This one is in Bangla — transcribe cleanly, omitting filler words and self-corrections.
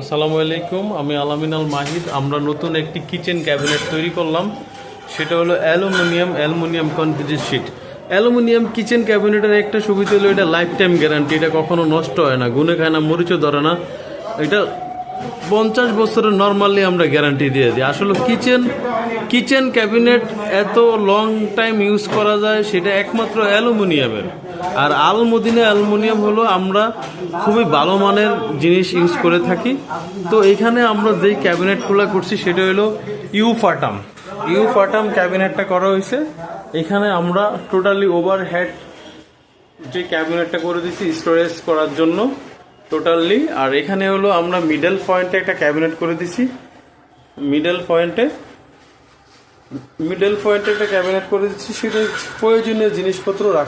আসসালামু আলাইকুম, আমি আলামিন আল মাহিদ। আমরা নতুন একটি কিচেন ক্যাবিনেট তৈরি করলাম, সেটা হলো aluminium concrete sheet. Aluminium kitchen ক্যাবিনেটের একটা সুবিধা হলো এটা লাইফ টাইম গ্যারান্টি, এটা কখনো নষ্ট হয় না, গুনে খায় না, মরিচও ধরে না। এটা 50 বছরের নর্মালি আমরা গ্যারান্টি দিয়ে দিই। আসলে কিচেন ক্যাবিনেট এত লং টাইম ইউজ করা যায় সেটা একমাত্র অ্যালুমিনিয়ামের। আর অ্যালুমিনিয়াম হলো আমরা খুবই ভালো মানের জিনিস ইউজ করে থাকি। তো এখানে আমরা যেই ক্যাবিনেটগুলো করছি সেটা হলো ইউফাটাম ক্যাবিনেটটা করা হয়েছে। এখানে আমরা টোটালি ওভারহেড যে ক্যাবিনেটটা করে দিচ্ছি স্টোরেজ করার জন্য টোটালি। আর এখানে হলো আমরা মিডল পয়েন্টে একটা ক্যাবিনেট করে দিছি, মিডল পয়েন্টে একটা ক্যাবিনেট করে দিচ্ছি, সেটা প্রয়োজনীয় জিনিসপত্র রাখা।